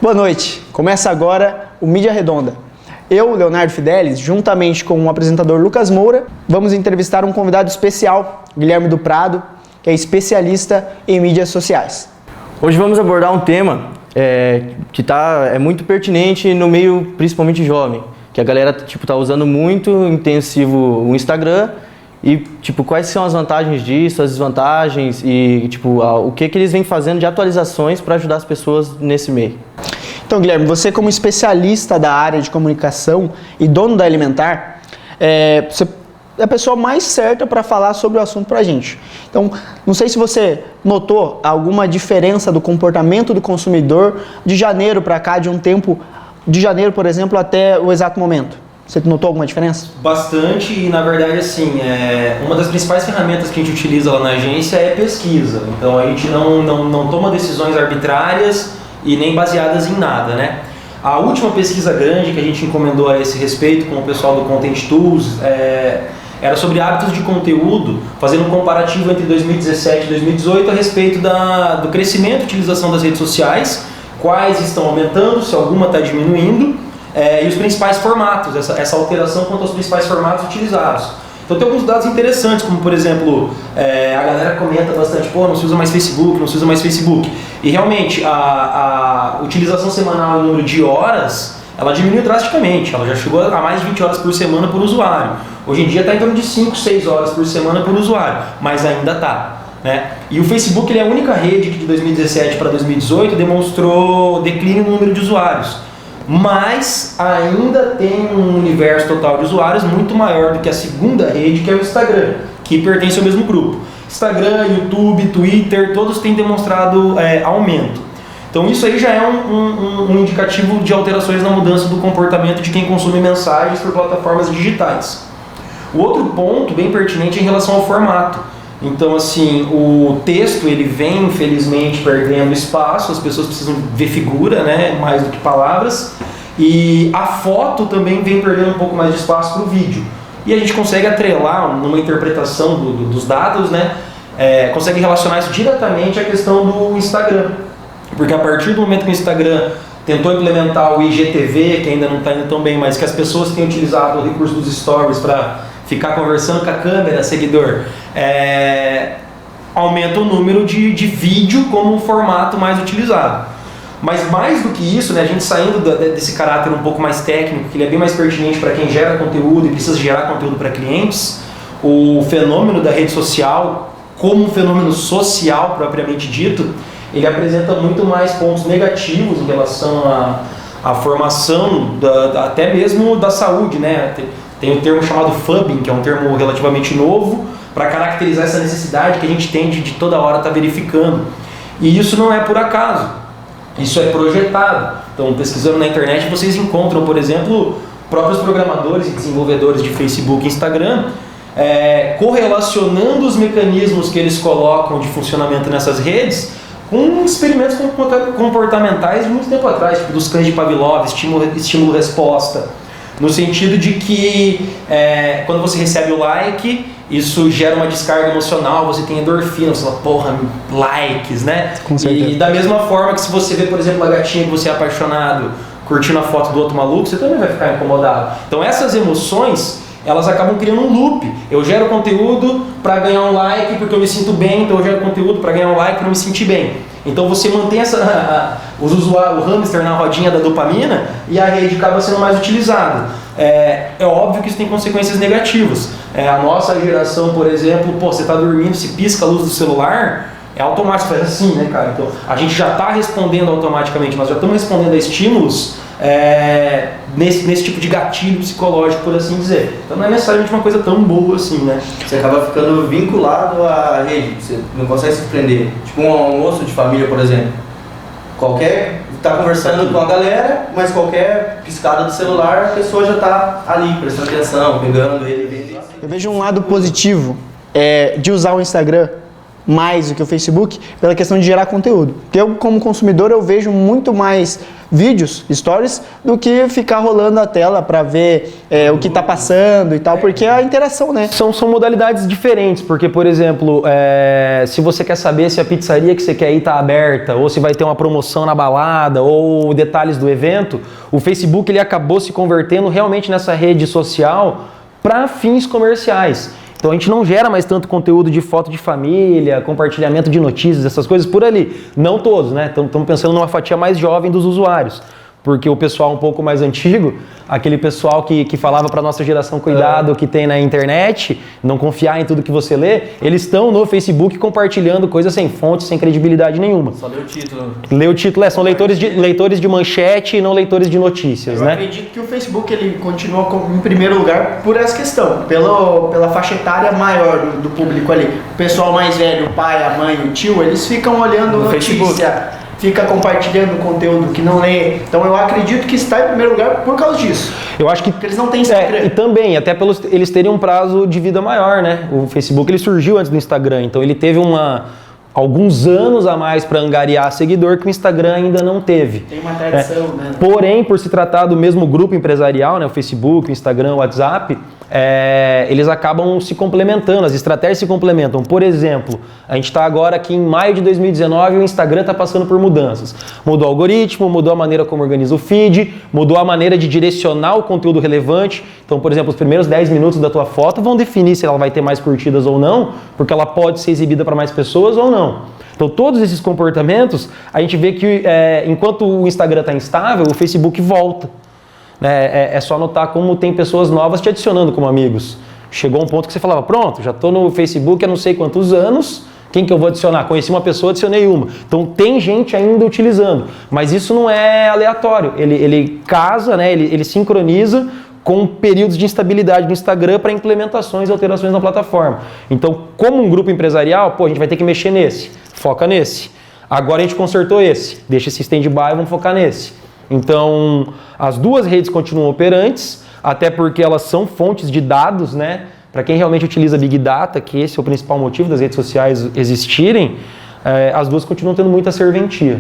Boa noite, começa agora o Mídia Redonda. Eu, Leonardo Fidelis, juntamente com o apresentador Lucas Moura, vamos entrevistar um convidado especial, Guilherme do Prado, que é especialista em mídias sociais. Hoje vamos abordar um tema que é muito pertinente no meio principalmente jovem, que a galera tá usando muito intensivo o Instagram e quais são as vantagens disso, as desvantagens e o que eles vêm fazendo de atualizações para ajudar as pessoas nesse meio. Então, Guilherme, você como especialista da área de comunicação e dono da Elementar, você é a pessoa mais certa para falar sobre o assunto para a gente. Então, não sei se você notou alguma diferença do comportamento do consumidor de janeiro para cá, de um tempo de janeiro, por exemplo, até o exato momento. Você notou alguma diferença? Bastante, e na verdade assim, uma das principais ferramentas que a gente utiliza lá na agência é pesquisa. Então a gente não toma decisões arbitrárias e nem baseadas em nada, né? A última pesquisa grande que a gente encomendou a esse respeito com o pessoal do Content Tools era sobre hábitos de conteúdo, fazendo um comparativo entre 2017 e 2018 a respeito do crescimento e utilização das redes sociais, quais estão aumentando, se alguma está diminuindo, e os principais formatos, essa alteração quanto aos principais formatos utilizados. Então tem alguns dados interessantes, como por exemplo, a galera comenta bastante, não se usa mais Facebook, não se usa mais Facebook. E realmente a utilização semanal em número de horas, ela diminuiu drasticamente, ela já chegou a mais de 20 horas por semana por usuário. Hoje em dia está em torno de 5, 6 horas por semana por usuário, mas ainda está. Né? E o Facebook ele é a única rede que de 2017 para 2018 demonstrou declínio no número de usuários. Mas ainda tem um universo total de usuários muito maior do que a segunda rede, que é o Instagram, que pertence ao mesmo grupo. Instagram, YouTube, Twitter, todos têm demonstrado aumento. Então isso aí já é um indicativo de alterações na mudança do comportamento de quem consome mensagens por plataformas digitais. O outro ponto bem pertinente é em relação ao formato. Então, assim, o texto ele vem, infelizmente, perdendo espaço, as pessoas precisam ver figura, né, mais do que palavras, e a foto também vem perdendo um pouco mais de espaço para o vídeo. E a gente consegue atrelar numa interpretação dos dados, né, consegue relacionar isso diretamente à questão do Instagram. Porque a partir do momento que o Instagram tentou implementar o IGTV, que ainda não está indo tão bem, mas que as pessoas têm utilizado o recurso dos stories para ficar conversando com a câmera, seguidor, aumenta o número de vídeo como formato mais utilizado. Mas mais do que isso, né, a gente saindo desse caráter um pouco mais técnico, que ele é bem mais pertinente para quem gera conteúdo e precisa gerar conteúdo para clientes, o fenômeno da rede social, como um fenômeno social propriamente dito, ele apresenta muito mais pontos negativos em relação à formação, até mesmo da saúde, né? Tem um termo chamado fubbing, que é um termo relativamente novo, para caracterizar essa necessidade que a gente tem de toda hora estar verificando. E isso não é por acaso, isso é projetado. Então, pesquisando na internet, vocês encontram, por exemplo, próprios programadores e desenvolvedores de Facebook e Instagram correlacionando os mecanismos que eles colocam de funcionamento nessas redes com experimentos comportamentais de muito tempo atrás, tipo dos cães de Pavlov, estímulo-resposta. No sentido de que quando você recebe o like, isso gera uma descarga emocional, você tem endorfina, você fala, likes, né? Com certeza. E da mesma forma que se você vê, por exemplo, a gatinha que você é apaixonado curtindo a foto do outro maluco, você também vai ficar incomodado. Então essas emoções, elas acabam criando um loop. Eu gero conteúdo para ganhar um like porque eu me sinto bem, então eu gero conteúdo para ganhar um like para eu me sentir bem. Então você mantém o hamster na rodinha da dopamina e a rede acaba sendo mais utilizada. É óbvio que isso tem consequências negativas. A nossa geração, por exemplo, você está dormindo, se pisca a luz do celular, é automático, faz assim, né, cara? Então a gente já está respondendo automaticamente, nós já estamos respondendo a estímulos nesse tipo de gatilho psicológico, por assim dizer. Então não é necessariamente uma coisa tão boa assim, né? Você acaba ficando vinculado à rede, você não consegue se prender. Tipo um almoço de família, por exemplo. Tá conversando com a galera, mas qualquer piscada do celular, a pessoa já tá ali, prestando atenção, pegando ele. Eu vejo um lado positivo de usar o Instagram mais do que o Facebook pela questão de gerar conteúdo. Porque eu, como consumidor, eu vejo muito mais vídeos, stories, do que ficar rolando a tela para ver o que está passando e tal, porque é a interação, né? São modalidades diferentes, porque, por exemplo, se você quer saber se a pizzaria que você quer ir está aberta, ou se vai ter uma promoção na balada, ou detalhes do evento, o Facebook ele acabou se convertendo realmente nessa rede social para fins comerciais. Então a gente não gera mais tanto conteúdo de foto de família, compartilhamento de notícias, essas coisas por ali. Não todos, né? Estamos pensando numa fatia mais jovem dos usuários. Porque o pessoal um pouco mais antigo, aquele pessoal que falava para nossa geração cuidado que tem na internet, não confiar em tudo que você lê, eles estão no Facebook compartilhando coisas sem fonte, sem credibilidade nenhuma. Só lê o título. Lê o título, são leitores de manchete e não leitores de notícias, Eu né? acredito que o Facebook ele continua em primeiro lugar por essa questão, pela faixa etária maior do público ali. O pessoal mais velho, o pai, a mãe, o tio, eles ficam olhando No notícia. Facebook. Fica compartilhando conteúdo que não lê. Então eu acredito que está em primeiro lugar por causa disso. Eu acho que Porque eles não têm Instagram. e também, até pelos eles terem um prazo de vida maior, né? O Facebook ele surgiu antes do Instagram, então ele teve alguns anos a mais para angariar seguidor que o Instagram ainda não teve. Tem uma tradição, né? Porém, por se tratar do mesmo grupo empresarial, né, o Facebook, o Instagram, o WhatsApp, eles acabam se complementando, as estratégias se complementam. Por exemplo, a gente está agora aqui em maio de 2019 e o Instagram está passando por mudanças. Mudou o algoritmo, mudou a maneira como organiza o feed, mudou a maneira de direcionar o conteúdo relevante. Então, por exemplo, os primeiros 10 minutos da tua foto vão definir se ela vai ter mais curtidas ou não, porque ela pode ser exibida para mais pessoas ou não. Então, todos esses comportamentos, a gente vê que enquanto o Instagram está instável, o Facebook volta. É só notar como tem pessoas novas te adicionando como amigos. Chegou um ponto que você falava, pronto, já estou no Facebook há não sei quantos anos, quem que eu vou adicionar? Conheci uma pessoa, adicionei uma. Então tem gente ainda utilizando, mas isso não é aleatório. Ele casa, né? Ele sincroniza com períodos de instabilidade no Instagram para implementações e alterações na plataforma. Então, como um grupo empresarial, a gente vai ter que mexer nesse, foca nesse. Agora a gente consertou esse, deixa esse stand-by, vamos focar nesse. Então, as duas redes continuam operantes, até porque elas são fontes de dados, né? Para quem realmente utiliza Big Data, que esse é o principal motivo das redes sociais existirem, as duas continuam tendo muita serventia.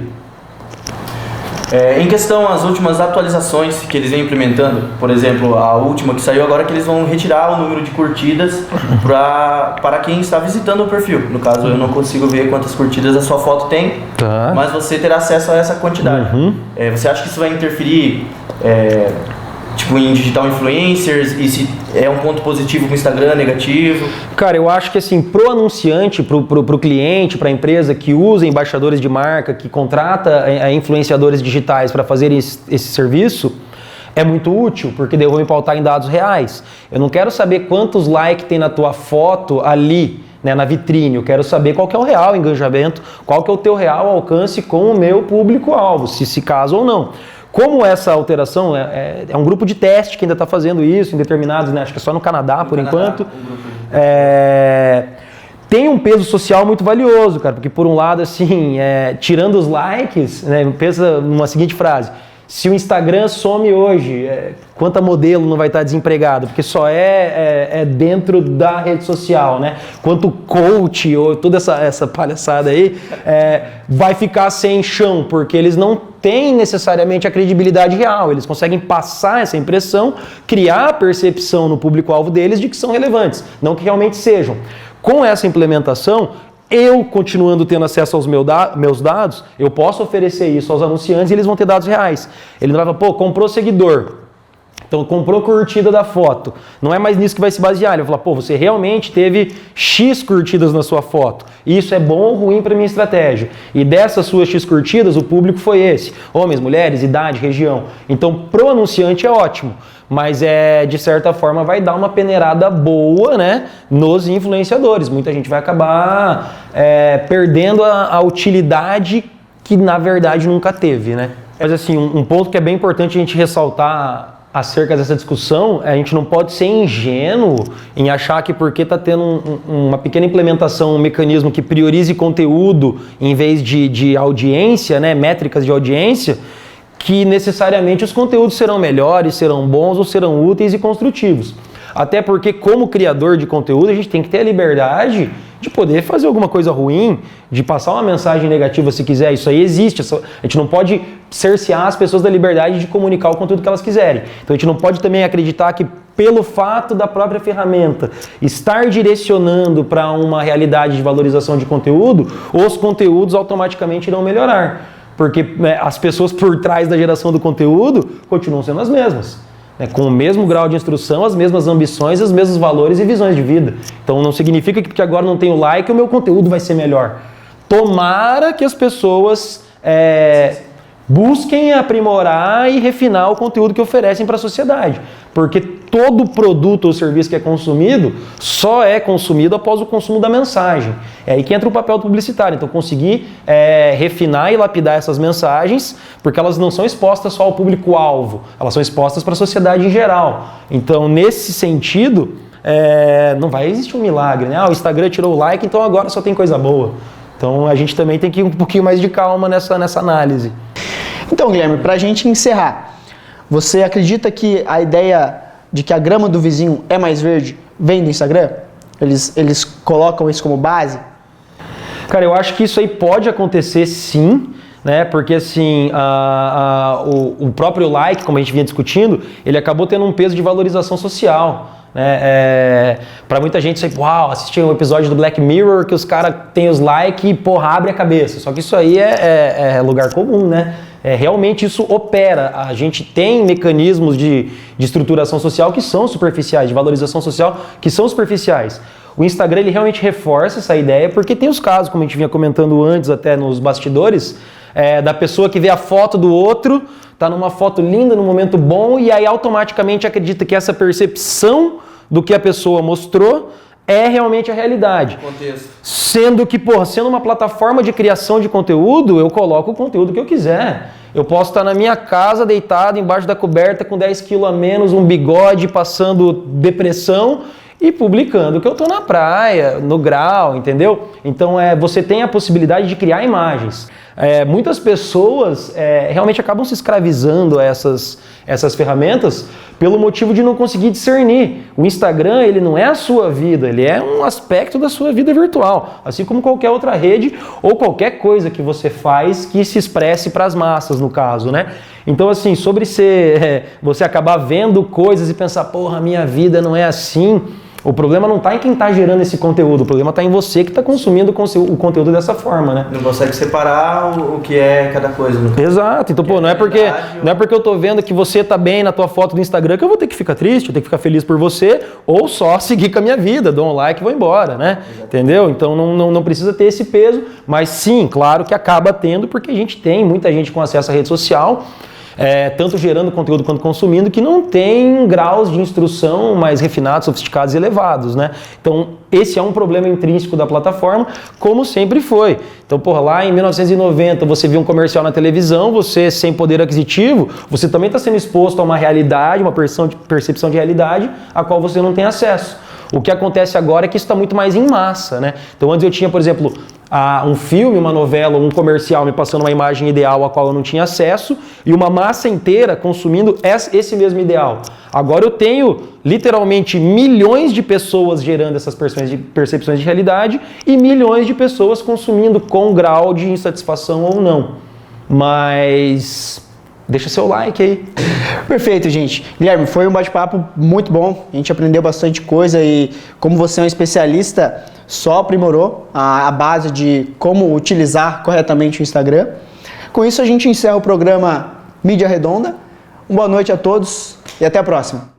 Em questão às últimas atualizações que eles vêm implementando, por exemplo, a última que saiu agora, que eles vão retirar o número de curtidas para quem está visitando o perfil. No caso, eu não consigo ver quantas curtidas a sua foto tem, mas você terá acesso a essa quantidade. Você acha que isso vai interferir em digital influencers, e se é um ponto positivo para o Instagram, negativo? Cara, eu acho que assim, pro anunciante, pro cliente, pra empresa que usa embaixadores de marca, que contrata influenciadores digitais para fazer esse serviço, é muito útil, porque daí eu vou me pautar em dados reais. Eu não quero saber quantos likes tem na tua foto ali, né, na vitrine. Eu quero saber qual que é o real engajamento, qual que é o teu real alcance com o meu público-alvo, se casa ou não. Como essa alteração é um grupo de teste que ainda está fazendo isso em determinados, né, acho que é só no Canadá por enquanto, tem um peso social muito valioso, cara, porque por um lado, assim, tirando os likes, né, pensa numa seguinte frase: se o Instagram some hoje, quanta modelo não vai estar desempregado? Porque só é dentro da rede social, né? Quanto coach ou toda essa palhaçada aí vai ficar sem chão, porque eles não têm necessariamente a credibilidade real. Eles conseguem passar essa impressão, criar a percepção no público-alvo deles de que são relevantes, não que realmente sejam. Com essa implementação, eu, continuando tendo acesso aos meus dados, eu posso oferecer isso aos anunciantes e eles vão ter dados reais. Ele não vai falar, comprou seguidor, então comprou curtida da foto. Não é mais nisso que vai se basear. Ele vai falar, você realmente teve X curtidas na sua foto. Isso é bom ou ruim para minha estratégia. E dessas suas X curtidas, o público foi esse. Homens, mulheres, idade, região. Então, pro anunciante é ótimo. Mas de certa forma vai dar uma peneirada boa, né, nos influenciadores. Muita gente vai acabar perdendo a utilidade que na verdade nunca teve, né? Mas assim, um ponto que é bem importante a gente ressaltar acerca dessa discussão, a gente não pode ser ingênuo em achar que porque está tendo uma pequena implementação, um mecanismo que priorize conteúdo em vez de audiência, né, métricas de audiência, que necessariamente os conteúdos serão melhores, serão bons ou serão úteis e construtivos. Até porque, como criador de conteúdo, a gente tem que ter a liberdade de poder fazer alguma coisa ruim, de passar uma mensagem negativa se quiser. Isso aí existe. A gente não pode cercear as pessoas da liberdade de comunicar o conteúdo que elas quiserem. Então a gente não pode também acreditar que pelo fato da própria ferramenta estar direcionando para uma realidade de valorização de conteúdo, os conteúdos automaticamente irão melhorar. Porque as pessoas por trás da geração do conteúdo continuam sendo as mesmas. Com o mesmo grau de instrução, as mesmas ambições, os mesmos valores e visões de vida. Então não significa que porque agora não tenho like, o meu conteúdo vai ser melhor. Tomara que as pessoas busquem aprimorar e refinar o conteúdo que oferecem para a sociedade. Porque todo produto ou serviço que é consumido só é consumido após o consumo da mensagem. É aí que entra o papel do publicitário. Então conseguir refinar e lapidar essas mensagens, porque elas não são expostas só ao público-alvo, elas são expostas para a sociedade em geral. Então nesse sentido, não vai existir um milagre, né? O Instagram tirou o like, então agora só tem coisa boa. Então a gente também tem que ir um pouquinho mais de calma nessa análise. Então, Guilherme, para a gente encerrar, você acredita que a ideia de que a grama do vizinho é mais verde vem do Instagram? Eles colocam isso como base? Cara, eu acho que isso aí pode acontecer sim, né? Porque assim, o próprio like, como a gente vinha discutindo, ele acabou tendo um peso de valorização social. Pra muita gente, você assistir um episódio do Black Mirror que os caras têm os likes e abre a cabeça. Só que isso aí é lugar comum, né? Realmente isso opera. A gente tem mecanismos de estruturação social que são superficiais, de valorização social que são superficiais. O Instagram ele realmente reforça essa ideia porque tem os casos, como a gente vinha comentando antes até nos bastidores, da pessoa que vê a foto do outro, tá numa foto linda, num momento bom, e aí automaticamente acredita que essa percepção do que a pessoa mostrou é realmente a realidade. Contexto. Sendo que, sendo uma plataforma de criação de conteúdo, eu coloco o conteúdo que eu quiser. Eu posso estar na minha casa, deitado, embaixo da coberta, com 10 quilos a menos, um bigode, passando depressão e publicando que eu estou na praia, no grau, entendeu? Então, você tem a possibilidade de criar imagens. Muitas pessoas realmente acabam se escravizando a essas ferramentas pelo motivo de não conseguir discernir. O Instagram, ele não é a sua vida, ele é um aspecto da sua vida virtual, assim como qualquer outra rede ou qualquer coisa que você faz que se expresse para as massas, no caso, né? Então, assim, sobre você acabar vendo coisas e pensar, minha vida não é assim. O problema não está em quem está gerando esse conteúdo, o problema está em você que está consumindo o conteúdo dessa forma, né? Não consegue separar o que é cada coisa. Né? Exato. Então, não é porque eu estou vendo que você está bem na tua foto do Instagram que eu vou ter que ficar triste, eu tenho que ficar feliz por você, ou só seguir com a minha vida, dou um like e vou embora, né? Exatamente. Entendeu? Então, não precisa ter esse peso, mas sim, claro que acaba tendo, porque a gente tem muita gente com acesso à rede social, tanto gerando conteúdo quanto consumindo, que não tem graus de instrução mais refinados, sofisticados e elevados, né? Então, esse é um problema intrínseco da plataforma, como sempre foi. Então, lá em 1990, você viu um comercial na televisão, você sem poder aquisitivo, você também está sendo exposto a uma realidade, uma percepção de realidade, a qual você não tem acesso. O que acontece agora é que isso está muito mais em massa, né? Então, antes eu tinha, por exemplo, um filme, uma novela, um comercial me passando uma imagem ideal a qual eu não tinha acesso e uma massa inteira consumindo esse mesmo ideal. Agora eu tenho literalmente milhões de pessoas gerando essas percepções de realidade e milhões de pessoas consumindo com grau de insatisfação ou não. Mas deixa seu like aí. Perfeito, gente. Guilherme, foi um bate-papo muito bom. A gente aprendeu bastante coisa e como você é um especialista, só aprimorou a base de como utilizar corretamente o Instagram. Com isso, a gente encerra o programa Mídia Redonda. Uma boa noite a todos e até a próxima.